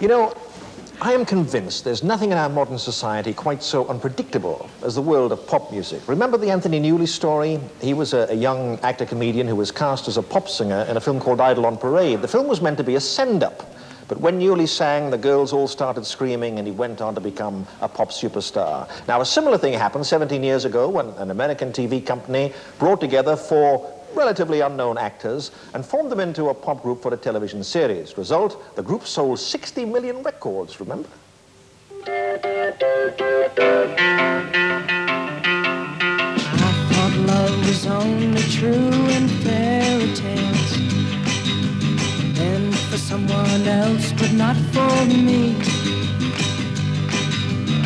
You know, I am convinced there's nothing in our modern society quite so unpredictable as the world of pop music. Remember the Anthony Newley story? He was a young actor-comedian who was cast as a pop singer in a film called Idle on Parade. The film was meant to be a send-up, but when Newley sang, the girls all started screaming and he went on to become a pop superstar. Now, a similar thing happened 17 years ago when an American TV company brought together 4 relatively unknown actors and formed them into a pop group for a television series. Result, the group sold 60 million records, remember? I thought love was only true in fairy tales, and for someone else, but not for me.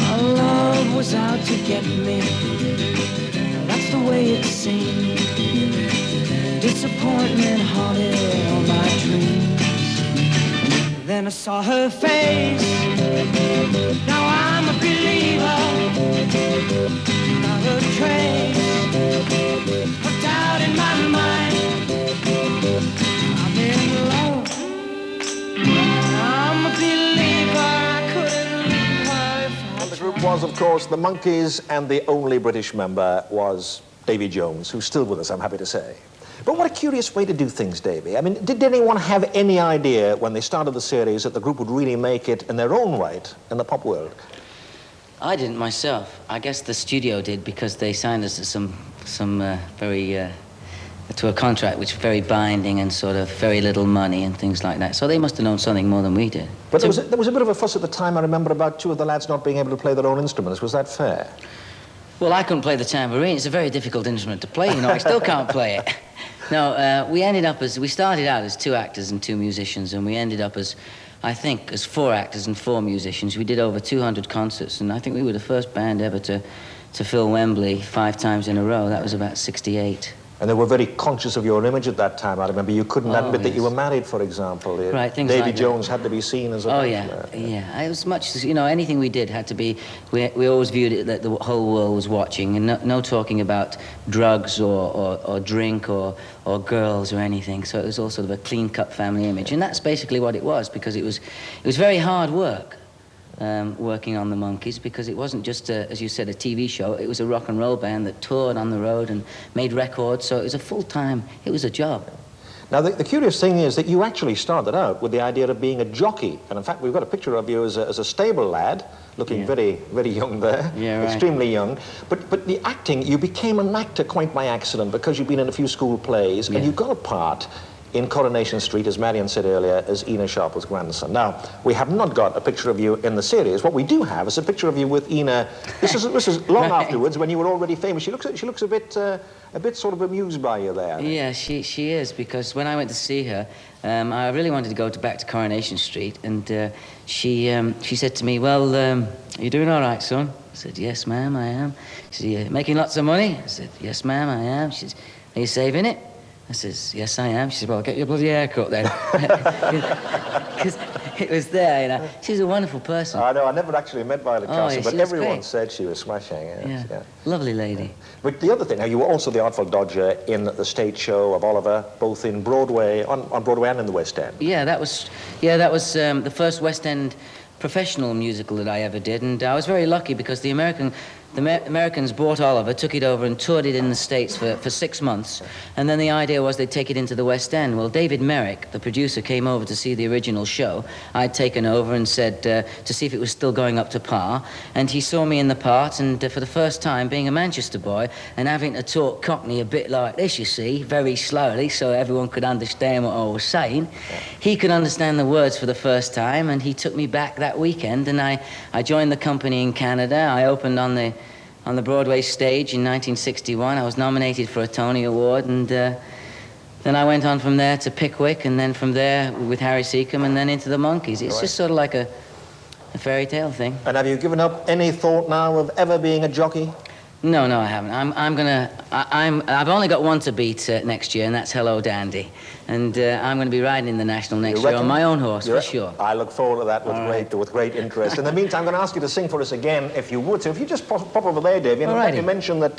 Our love was out to get me, that's the way it seemed. Disappointment haunted all my dreams. Then I saw her face. Now I'm a believer. Not a trace of doubt in my mind. I'm in love. I'm a believer. I couldn't leave her if I And the group was, of course, the Monkees, and the only British member was Davy Jones, who's still with us, I'm happy to say. But what a curious way to do things, Davy. I mean, did anyone have any idea when they started the series that the group would really make it in their own right in the pop world? I didn't myself. I guess the studio did because they signed us to some to a contract which was very binding and sort of very little money and things like that. So they must have known something more than we did. But there was a bit of a fuss at the time, I remember, about 2 of the lads not being able to play their own instruments. Was that fair? Well, I couldn't play the tambourine. It's a very difficult instrument to play, you know. I still can't play it. No, we started out as 2 actors and 2 musicians, and we ended up as, I think, as 4 actors and 4 musicians. We did over 200 concerts, and I think we were the first band ever to fill Wembley 5 times in a row. That was about 1968. And they were very conscious of your image at that time. I remember you couldn't admit that you were married, for example. Right, things Davy like Jones had to be seen as a bachelor. Yeah. As much as, you know, anything we did had to be, we always viewed it that the whole world was watching, and no talking about drugs or drink or girls or anything. So it was all sort of a clean-cut family image. And that's basically what it was, because it was very hard work. Working on the Monkees, because it wasn't just, as you said, a TV show. It was a rock and roll band that toured on the road and made records, so it was a full-time, it was a job. Now, the curious thing is that you actually started out with the idea of being a jockey, and in fact, we've got a picture of you as a stable lad, looking very, very young there, extremely young. But the acting, you became an actor quite by accident because you've been in a few school plays, and you got a part in Coronation Street, as Marion said earlier, as Ina Sharple's grandson. Now, we have not got a picture of you in the series. What we do have is a picture of you with Ina. This is long afterwards, when you were already famous. She looks a bit sort of amused by you there. Yeah, she is, because when I went to see her, I really wanted to go back to Coronation Street, and she said to me, "Well, you doing all right, son?" I said, "Yes, ma'am, I am." She said, "You making lots of money?" I said, "Yes, ma'am, I am." She said, "Are you saving it?" I says, "Yes, I am." She said, "Well, get your bloody haircut then." Because it was there, you know. She's a wonderful person. I know, I never actually met Violet Castle, but everyone said she was smashing. Yes, yeah, lovely lady. But the other thing, now, you were also the Artful Dodger in the stage show of Oliver, both in Broadway, on Broadway and in the West End. Yeah, that was the first West End professional musical that I ever did, and I was very lucky because the Americans bought Oliver, took it over and toured it in the States for 6 months, and then the idea was they'd take it into the West End. Well, David Merrick, the producer, came over to see the original show. I'd taken over and said to see if it was still going up to par, and he saw me in the part, and for the first time, being a Manchester boy and having to talk Cockney a bit like this, you see, very slowly, so everyone could understand what I was saying, he could understand the words for the first time, and he took me back that weekend, and I joined the company in Canada. I opened on the Broadway stage in 1961. I was nominated for a Tony Award, and then I went on from there to Pickwick, and then from there with Harry Seacombe, and then into the Monkees. It's just sort of like a fairy tale thing. And have you given up any thought now of ever being a jockey? No, I haven't. I've only got one to beat next year, and that's Hello Dandy. And I'm going to be riding in the National next year on my own horse, for sure. I look forward to that with great interest. In the meantime, I'm going to ask you to sing for us again, if you would. So if you just pop over there, Davy. And in fact, you mentioned that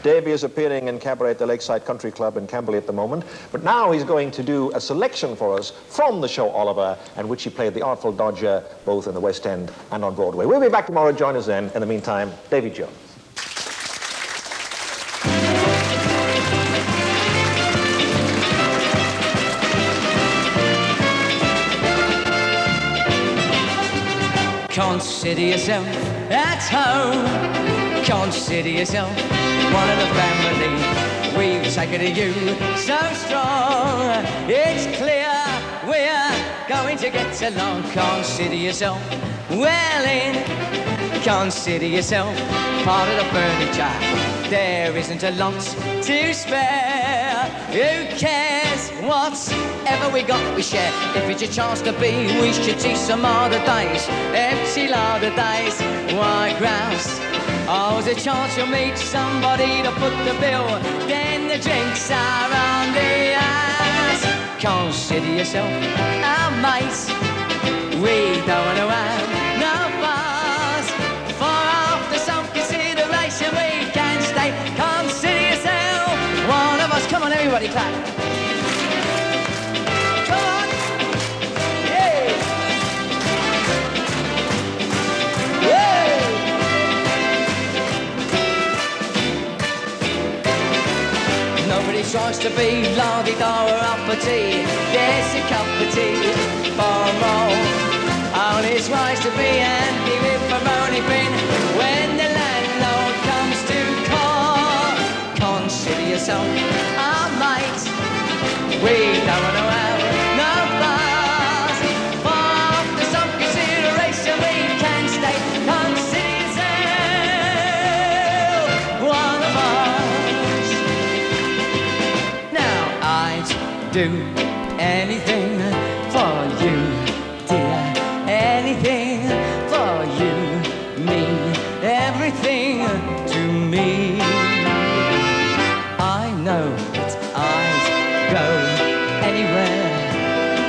Davy is appearing in Cabaret at the Lakeside Country Club in Camberley at the moment. But now he's going to do a selection for us from the show Oliver, in which he played the Artful Dodger both in the West End and on Broadway. We'll be back tomorrow. Join us then. In the meantime, Davy Jones. Consider yourself at home. Consider yourself one of the family. We've taken to you so strong. It's clear we're going to get along. Consider yourself well in. Consider yourself part of the furniture. There isn't a lot to spare. Who cares? Whatever we got, we share. If it's a chance to be, we should see some other days. Empty lot of days, why grouse? Oh, there's a chance you'll meet somebody to put the bill. Then the drinks are on the ice. Consider yourself our mates. We don't want to have no bars. For after some consideration, we can stay. Consider yourself one of us. Come on, everybody, clap. Come on. Yeah. Yeah. Nobody tries to be la-di-da or uppity. There's a cup of tea for all. Only tries to be handy with Baroni bin when the landlord comes to call. Consider yourself our mate. We don't want to have no bars. For after some consideration we can stay. Consider yourself one of us. Now I'd do anything for you, dear. Anything for you, mean everything to me. I know that I'd go anywhere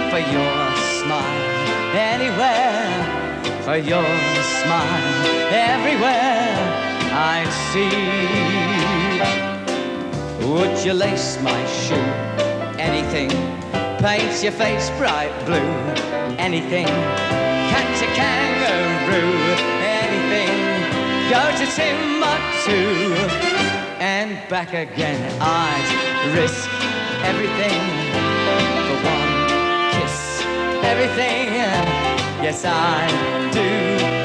for your smile. Anywhere for your smile. Everywhere I'd see. Would you lace my shoe? Anything. Paint your face bright blue. Anything. Catch a kangaroo. Anything. Go to Timbuktu and back again. I'd risk everything for one kiss. Everything. Yes, I'd do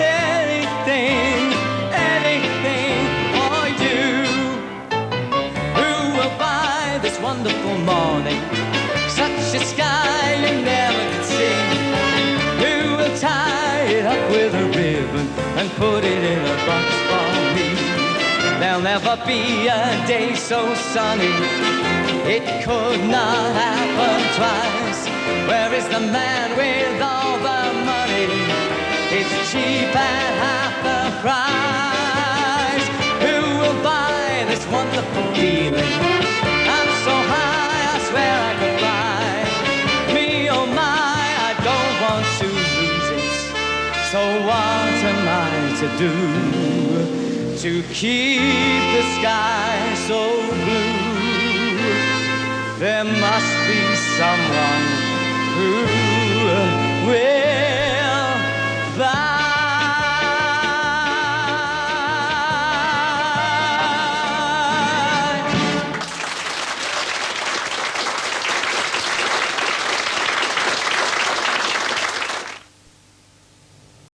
anything. Anything for you. Who will buy this wonderful morning? Such a sky you never could see. Who will tie it up with a ribbon and put it in a box for me? There'll never be a day so sunny it could not happen twice. Where is the man with all the money? It's cheap at half the price. Who will buy this wonderful feeling? I'm so high, I swear I could fly. Me, oh my, I don't want to lose it. So what am I to do to keep the sky so blue? There must be someone who will